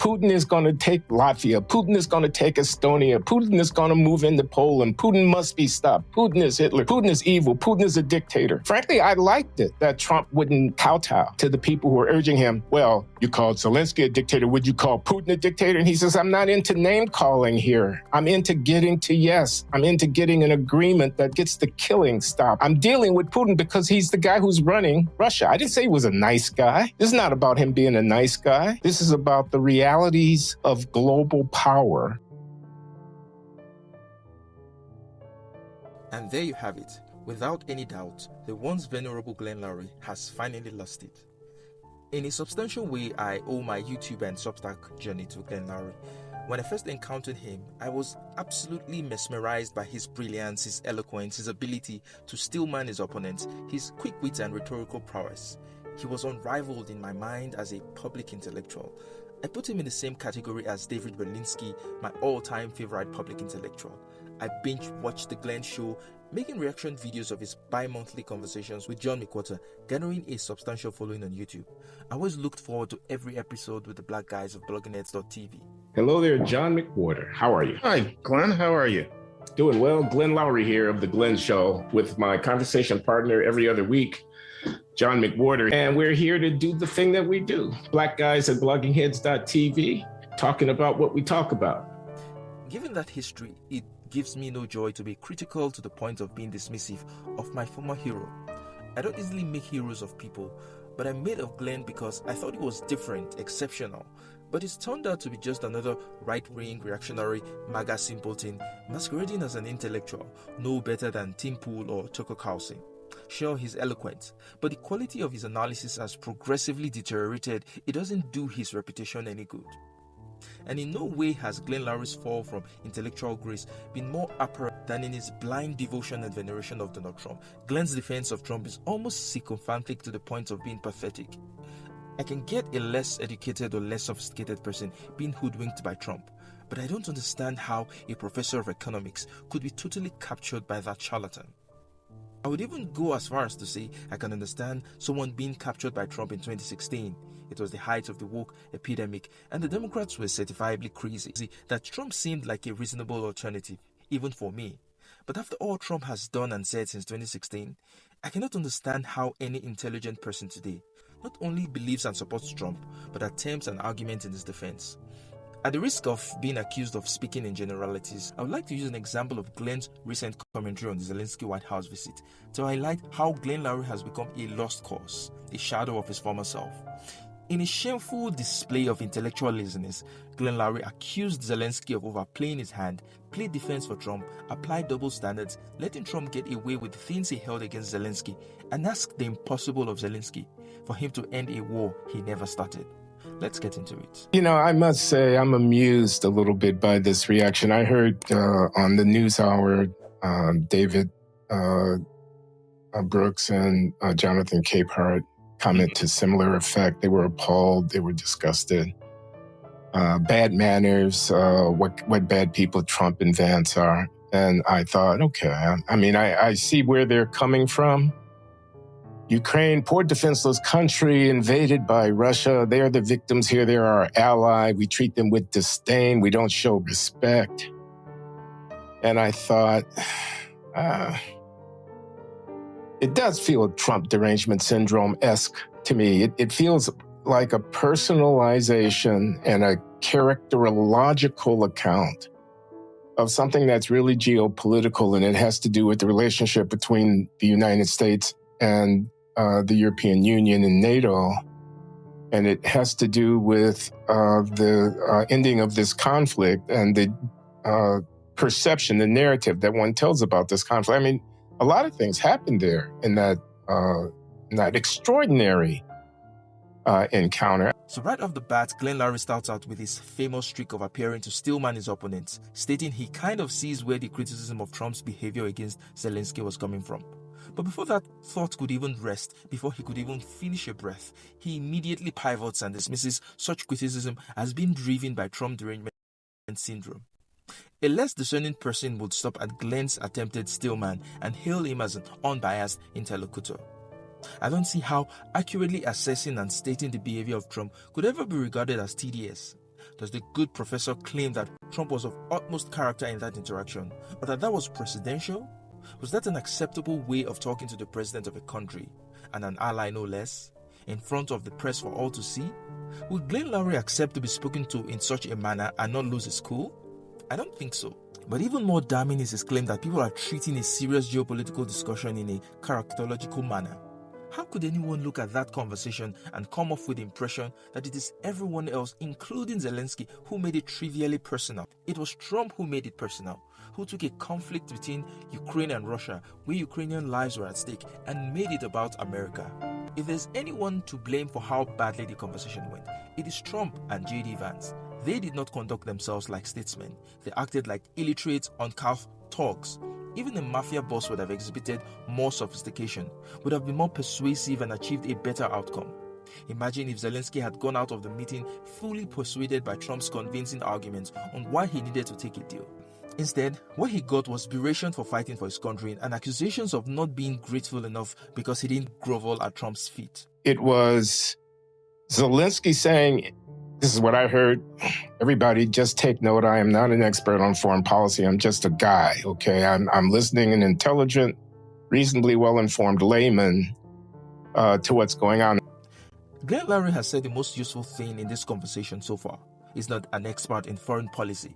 Putin is going to take Latvia. Putin is going to take Estonia. Putin is going to move into Poland. Putin must be stopped. Putin is Hitler. Putin is evil. Putin is a dictator. Frankly, I liked it that Trump wouldn't kowtow to the people who were urging him, well, you called Zelensky a dictator. Would you call Putin a dictator? And he says, I'm not into name calling here. I'm into getting to yes. I'm into getting an agreement that gets the killing stopped. I'm dealing with Putin because he's the guy who's running Russia. I didn't say he was a nice guy. This is not about him being a nice guy. This is about the realities of global power. And there you have it. Without any doubt, the once venerable Glenn Loury has finally lost it. In a substantial way, I owe my YouTube and Substack journey to Glenn Loury. When I first encountered him, I was absolutely mesmerized by his brilliance, his eloquence, his ability to steelman his opponents, his quick wit and rhetorical prowess. He was unrivaled in my mind as a public intellectual. I put him in the same category as David Berlinski, my all-time favorite public intellectual. I binge-watched the Glenn Show, making reaction videos of his bi-monthly conversations with John McWhorter, garnering a substantial following on YouTube. I always looked forward to every episode with the black guys of bloggingheads.tv. Hello there, John McWhorter. How are you? Hi, Glenn. How are you? Doing well. Glenn Loury here of The Glenn Show with my conversation partner every other week, John McWhorter. And we're here to do the thing that we do. Black guys at bloggingheads.tv, talking about what we talk about. Given that history, it gives me no joy to be critical to the point of being dismissive of my former hero. I don't easily make heroes of people, but I made of Glenn because I thought he was different, exceptional. But it's turned out to be just another right-wing, reactionary, MAGA simpleton masquerading as an intellectual, no better than Tim Pool or Tucker Carlson. Sure, he's eloquent, but the quality of his analysis has progressively deteriorated. It doesn't do his reputation any good. And in no way has Glenn Loury's fall from intellectual grace been more apparent than in his blind devotion and veneration of Donald Trump. Glenn's defense of Trump is almost sycophantic to the point of being pathetic. I can get a less educated or less sophisticated person being hoodwinked by Trump, but I don't understand how a professor of economics could be totally captured by that charlatan. I would even go as far as to say I can understand someone being captured by Trump in 2016. It was the height of the woke epidemic, and the Democrats were certifiably crazy that Trump seemed like a reasonable alternative, even for me. But after all Trump has done and said since 2016, I cannot understand how any intelligent person today not only believes and supports Trump, but attempts an argument in his defense. At the risk of being accused of speaking in generalities, I would like to use an example of Glenn's recent commentary on the Zelensky White House visit to highlight how Glenn Loury has become a lost cause, a shadow of his former self. In a shameful display of intellectual laziness, Glenn Loury accused Zelensky of overplaying his hand, played defense for Trump, applied double standards, letting Trump get away with the things he held against Zelensky, and asked the impossible of Zelensky, for him to end a war he never started. Let's get into it. You know, I must say I'm amused a little bit by this reaction. I heard on the NewsHour, David Brooks and Jonathan Capehart comment to similar effect. They were appalled. They were disgusted. Bad manners, what bad people Trump and Vance are. And I thought, okay, I mean, I see where they're coming from. Ukraine, poor defenseless country invaded by Russia. They're the victims here. They're our ally. We treat them with disdain. We don't show respect. And I thought, it does feel Trump derangement syndrome-esque to me. It feels like a personalization and a characterological account of something that's really geopolitical, and it has to do with the relationship between the United States and the European Union and NATO, and it has to do with the ending of this conflict and the perception, the narrative that one tells about this conflict. I mean, a lot of things happened there in that extraordinary encounter. So right off the bat, Glenn Loury starts out with his famous streak of appearing to steelman his opponents, stating he kind of sees where the criticism of Trump's behavior against Zelensky was coming from. But before that thought could even rest, before he could even finish a breath, he immediately pivots and dismisses such criticism as being driven by Trump derangement syndrome. A less discerning person would stop at Glenn's attempted steelman and hail him as an unbiased interlocutor. I don't see how accurately assessing and stating the behavior of Trump could ever be regarded as tedious. Does the good professor claim that Trump was of utmost character in that interaction, or that that was presidential? Was that an acceptable way of talking to the president of a country, and an ally no less, in front of the press for all to see? Would Glenn Loury accept to be spoken to in such a manner and not lose his cool? I don't think so. But even more damning is his claim that people are treating a serious geopolitical discussion in a characterological manner. How could anyone look at that conversation and come off with the impression that it is everyone else, including Zelensky, who made it trivially personal? It was Trump who made it personal, who took a conflict between Ukraine and Russia, where Ukrainian lives were at stake, and made it about America. If there's anyone to blame for how badly the conversation went, it is Trump and J.D. Vance. They did not conduct themselves like statesmen. They acted like illiterate, uncouth thugs. Even a mafia boss would have exhibited more sophistication, would have been more persuasive and achieved a better outcome. Imagine if Zelensky had gone out of the meeting fully persuaded by Trump's convincing arguments on why he needed to take a deal. Instead, what he got was beration for fighting for his country and accusations of not being grateful enough because he didn't grovel at Trump's feet. It was Zelensky saying, "This is what I heard. Everybody just take note. I am not an expert on foreign policy. I'm just a guy, okay? I'm listening, an intelligent, reasonably well-informed layman to what's going on." Glenn Loury has said the most useful thing in this conversation so far. He's not an expert in foreign policy,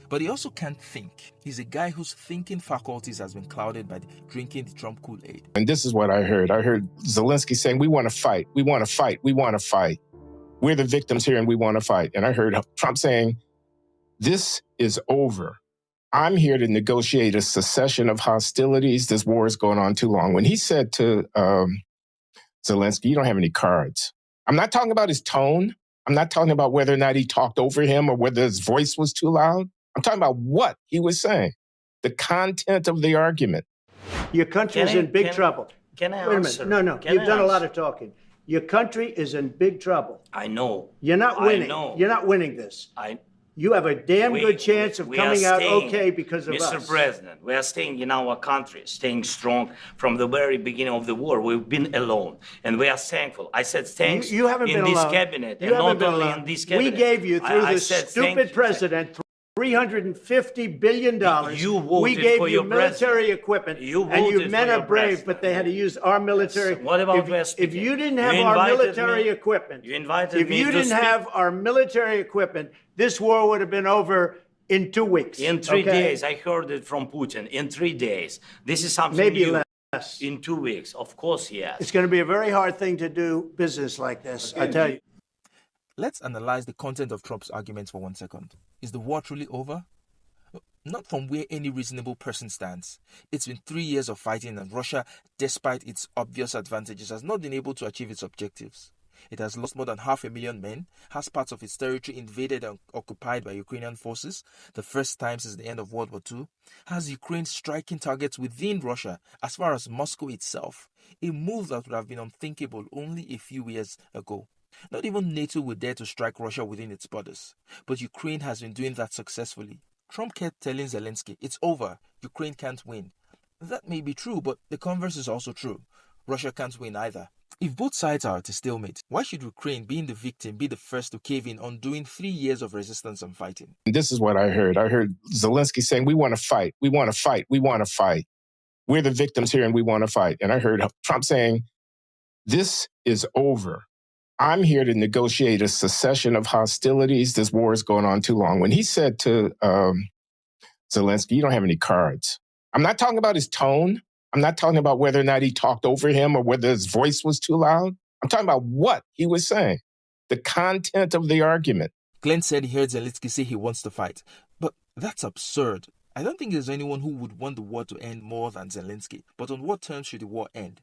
but he also can't think. He's a guy whose thinking faculties has been clouded by drinking the Trump Kool-Aid. And this is what I heard. I heard Zelensky saying, "We want to fight. We want to fight. We want to fight. We're the victims here and we want to fight." And I heard Trump saying, "This is over. I'm here to negotiate a cessation of hostilities. This war is going on too long." When he said to Zelensky, "You don't have any cards." I'm not talking about his tone. I'm not talking about whether or not he talked over him or whether his voice was too loud. I'm talking about what he was saying, the content of the argument. Your country is in big trouble. Can I Wait a answer? minute. No. Can You've I done a lot answer? of talking. Your country is in big trouble. I know. You're not winning. I know. You're not winning this. You have a damn good chance of we coming are out staying, okay because of Mr. us. President, we are staying in our country, staying strong from the very beginning of the war. We've been alone, and we are thankful. I said thanks You haven't in been this alone. cabinet, You and haven't not been only alone. in this cabinet. We gave you, through I this said stupid president, $350 billion. You voted we gave for you your military president. equipment. You and you voted men for are your brave, president. but they had to use our military. What about if you didn't have You our invited military me. equipment, You invited if me you to didn't speak. have our military equipment, this war would have been over in 2 weeks. In 3 okay? days, I heard it from Putin. In 3 days, this is something Maybe new. less. In 2 weeks, of course, yes. It's going to be a very hard thing to do business like this, I tell you. Let's analyze the content of Trump's arguments for 1 second. Is the war truly over? Not from where any reasonable person stands. It's been 3 years of fighting, and Russia, despite its obvious advantages, has not been able to achieve its objectives. It has lost more than 500,000 men, has parts of its territory invaded and occupied by Ukrainian forces, the first time since the end of World War II, has Ukraine striking targets within Russia as far as Moscow itself, a move that would have been unthinkable only a few years ago. Not even NATO would dare to strike Russia within its borders, but Ukraine has been doing that successfully. Trump kept telling Zelensky, "It's over, Ukraine can't win." That may be true, but the converse is also true. Russia can't win either. If both sides are at a stalemate, why should Ukraine, being the victim, be the first to cave in, undoing 3 years of resistance and fighting? And this is what I heard. I heard Zelensky saying, "We want to fight. We want to fight. We want to fight. We're the victims here and we want to fight." And I heard Trump saying, "This is over. I'm here to negotiate a cessation of hostilities. This war is going on too long." When he said to Zelensky, "You don't have any cards." I'm not talking about his tone. I'm not talking about whether or not he talked over him or whether his voice was too loud. I'm talking about what he was saying, the content of the argument. Glenn said he heard Zelensky say he wants to fight. But that's absurd. I don't think there's anyone who would want the war to end more than Zelensky. But on what terms should the war end?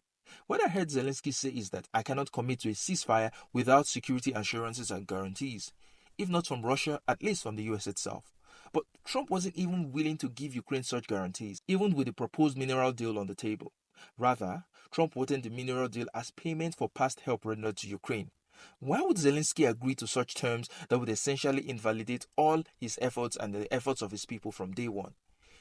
What I heard Zelensky say is that I cannot commit to a ceasefire without security assurances and guarantees. If not from Russia, at least from the US itself. But Trump wasn't even willing to give Ukraine such guarantees, even with the proposed mineral deal on the table. Rather, Trump wanted the mineral deal as payment for past help rendered to Ukraine. Why would Zelensky agree to such terms that would essentially invalidate all his efforts and the efforts of his people from day one?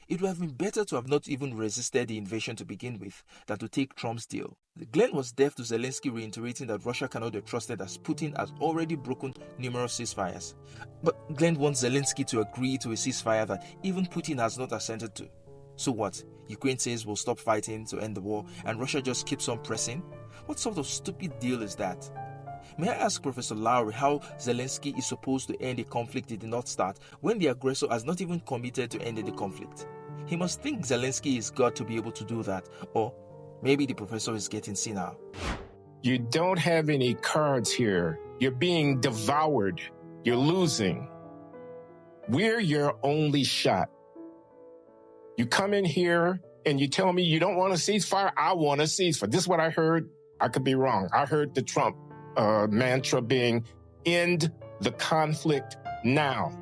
It would have been better to have not even resisted the invasion to begin with than to take Trump's deal. Glenn was deaf to Zelensky reiterating that Russia cannot be trusted as Putin has already broken numerous ceasefires. But Glenn wants Zelensky to agree to a ceasefire that even Putin has not assented to. So what? Ukraine says we'll stop fighting to end the war and Russia just keeps on pressing? What sort of stupid deal is that? May I ask Professor Loury how Zelensky is supposed to end a conflict he did not start when the aggressor has not even committed to ending the conflict? He must think Zelensky is God to be able to do that, or maybe the professor is getting senile. You don't have any cards here. You're being devoured. You're losing. We're your only shot. You come in here and you tell me you don't want a ceasefire. I want a ceasefire. This is what I heard. I could be wrong. I heard the Trump mantra being, end the conflict now.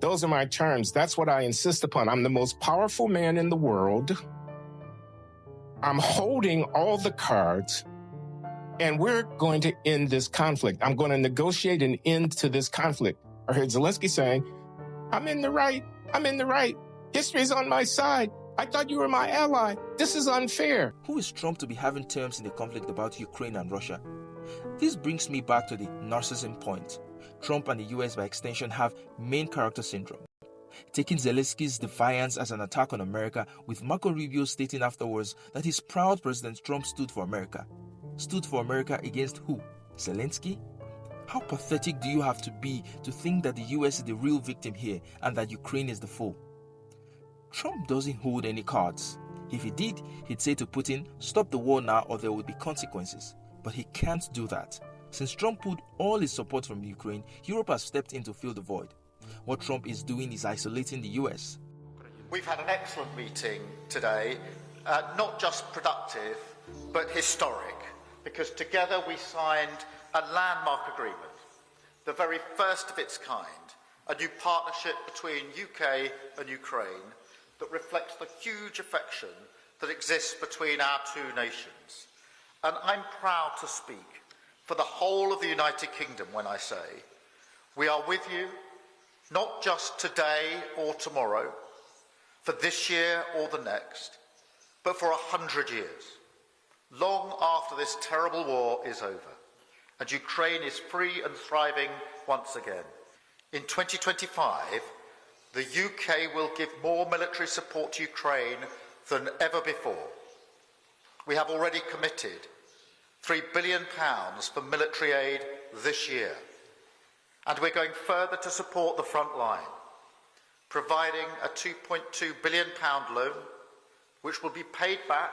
Those are my terms. That's what I insist upon. I'm the most powerful man in the world. I'm holding all the cards, and we're going to end this conflict. I'm going to negotiate an end to this conflict. I heard Zelensky saying, I'm in the right. I'm in the right. History's on my side. I thought you were my ally. This is unfair. Who is Trump to be having terms in the conflict about Ukraine and Russia? This brings me back to the narcissism point. Trump and the US by extension have main character syndrome. Taking Zelensky's defiance as an attack on America, with Marco Rubio stating afterwards that he's proud President Trump stood for America. Stood for America against who? Zelensky? How pathetic do you have to be to think that the US is the real victim here and that Ukraine is the foe? Trump doesn't hold any cards. If he did, he'd say to Putin, stop the war now or there will be consequences. But he can't do that. Since Trump pulled all his support from Ukraine, Europe has stepped in to fill the void. What Trump is doing is isolating the US. We've had an excellent meeting today, not just productive, but historic, because together we signed a landmark agreement, the very first of its kind, a new partnership between UK and Ukraine that reflects the huge affection that exists between our two nations. And I'm proud to speak for the whole of the United Kingdom when I say, we are with you, not just today or tomorrow, for this year or the next, but for 100 years, long after this terrible war is over, and Ukraine is free and thriving once again. In 2025, the UK will give more military support to Ukraine than ever before. We have already committed £3 billion for military aid this year. And we're going further to support the front line, providing a £2.2 billion loan, which will be paid back,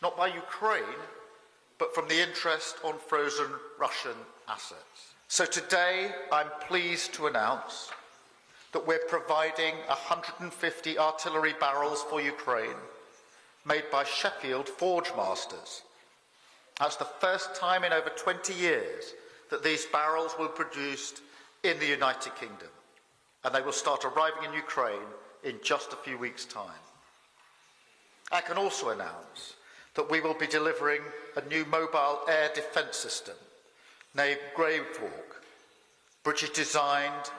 not by Ukraine, but from the interest on frozen Russian assets. So today, I'm pleased to announce that we're providing 150 artillery barrels for Ukraine, made by Sheffield Forge Masters. That's the first time in over 20 years that these barrels were produced in the United Kingdom, and they will start arriving in Ukraine in just a few weeks' time. I can also announce that we will be delivering a new mobile air defence system named Gravehawk, British-designed,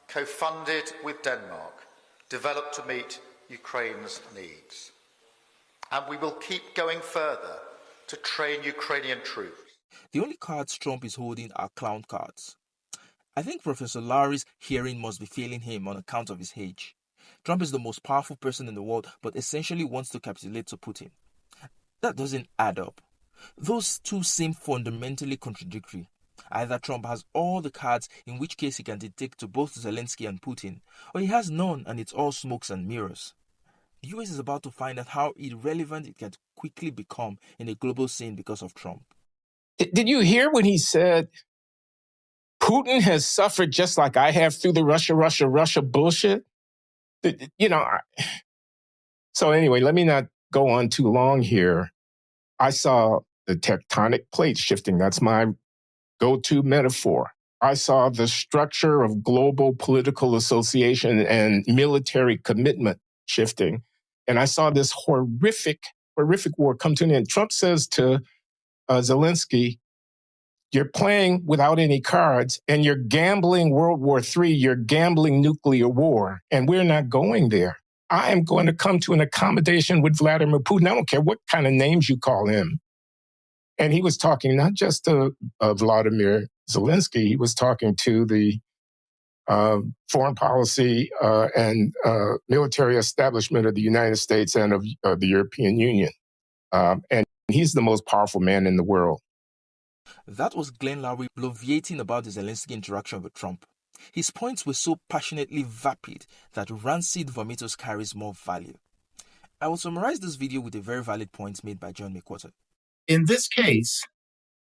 co-funded with Denmark, developed to meet Ukraine's needs. And we will keep going further to train Ukrainian troops. The only cards Trump is holding are clown cards. I think Professor Loury's hearing must be failing him on account of his age. Trump is the most powerful person in the world, but essentially wants to capitulate to Putin. That doesn't add up. Those two seem fundamentally contradictory. Either Trump has all the cards, in which case he can dictate to both Zelensky and Putin, or he has none and it's all smokes and mirrors. The US is about to find out how irrelevant it can quickly become in a global scene because of Trump. Did you hear when he said, Putin has suffered just like I have through the Russia bullshit? You know, so anyway, let me not go on too long here. I saw the tectonic plates shifting. That's my go-to metaphor. I saw the structure of global political association and military commitment shifting. And I saw this horrific war come to an end. Trump says to Zelensky, You're playing without any cards, and you're gambling World War III, you're gambling nuclear war, and we're not going there. I am going to come to an accommodation with Vladimir Putin. I don't care what kind of names you call him. And he was talking not just to Vladimir Zelensky, he was talking to the foreign policy and military establishment of the United States and of the European Union. And he's the most powerful man in the world. That was Glenn Loury bloviating about the Zelensky interaction with Trump. His points were so passionately vapid that rancid vomitus carries more value. I will summarize this video with a very valid point made by John McWhorter. In this case,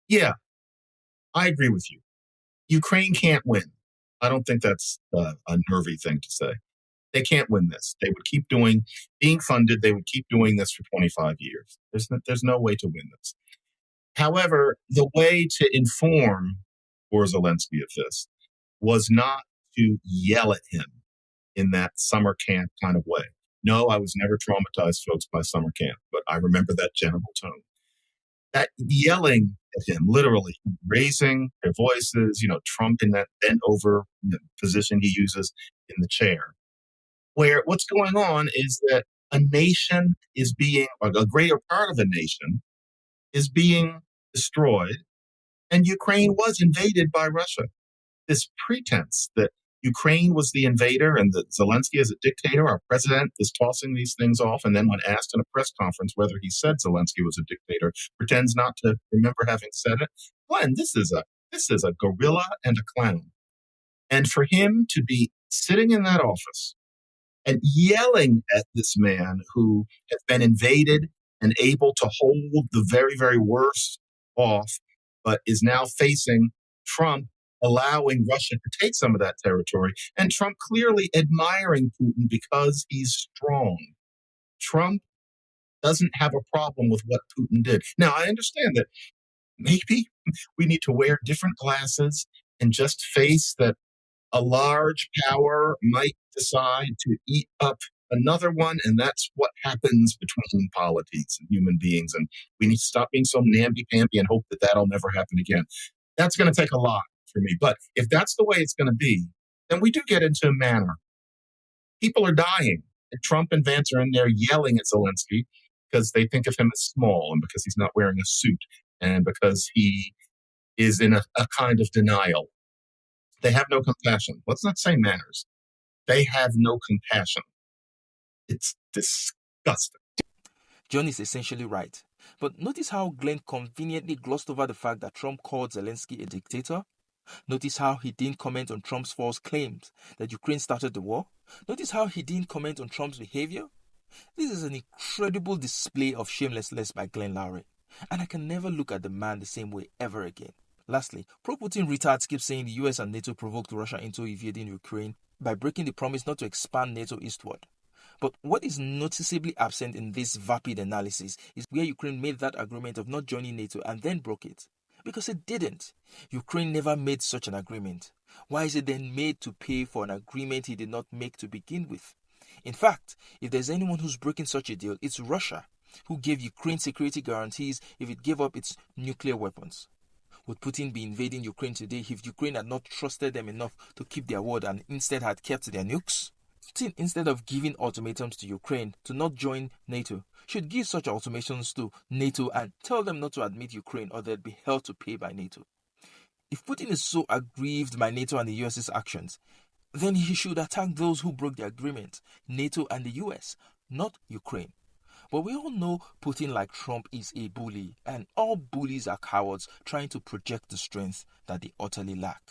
yeah, I agree with you. Ukraine can't win. I don't think that's a nervy thing to say. They can't win this. They would keep being funded, they would keep doing this for 25 years. There's no way to win this. However, the way to inform for Zelensky of this was not to yell at him in that summer camp kind of way. No, I was never traumatized, folks, by summer camp, but I remember that general tone. That yelling at him, literally raising their voices, Trump in that bent over position he uses in the chair, where what's going on is that a nation is being, or a greater part of a nation is being destroyed, and Ukraine was invaded by Russia. This pretense that Ukraine was the invader and that Zelensky is a dictator, our president is tossing these things off, and then when asked in a press conference whether he said Zelensky was a dictator, pretends not to remember having said it. Glenn, this is a gorilla and a clown. And for him to be sitting in that office and yelling at this man who has been invaded and able to hold the very, very worst off, but is now facing Trump allowing Russia to take some of that territory, and Trump clearly admiring Putin because he's strong. Trump doesn't have a problem with what Putin did. Now, I understand that maybe we need to wear different glasses and just face that a large power might decide to eat up another one, and that's what happens between politics and human beings, and we need to stop being so namby-pamby and hope that that'll never happen again. That's going to take a lot for me, but if that's the way it's going to be, then we do get into a manner. People are dying, and Trump and Vance are in there yelling at Zelensky because they think of him as small and because he's not wearing a suit and because he is in a kind of denial. They have no compassion. Let's not say manners. They have no compassion. It's disgusting. John is essentially right. But notice how Glenn conveniently glossed over the fact that Trump called Zelensky a dictator. Notice how he didn't comment on Trump's false claims that Ukraine started the war. Notice how he didn't comment on Trump's behavior. This is an incredible display of shamelessness by Glenn Loury, and I can never look at the man the same way ever again. Lastly, pro-Putin retards keep saying the US and NATO provoked Russia into invading Ukraine by breaking the promise not to expand NATO eastward. But what is noticeably absent in this vapid analysis is where Ukraine made that agreement of not joining NATO and then broke it. Because it didn't. Ukraine never made such an agreement. Why is it then made to pay for an agreement he did not make to begin with? In fact, if there's anyone who's breaking such a deal, it's Russia, who gave Ukraine security guarantees if it gave up its nuclear weapons. Would Putin be invading Ukraine today if Ukraine had not trusted them enough to keep their word and instead had kept their nukes? Putin, instead of giving ultimatums to Ukraine to not join NATO, should give such ultimatums to NATO and tell them not to admit Ukraine or they'd be held to pay by NATO. If Putin is so aggrieved by NATO and the US's actions, then he should attack those who broke the agreement, NATO and the US, not Ukraine. But we all know Putin, like Trump, is a bully, and all bullies are cowards trying to project the strength that they utterly lack.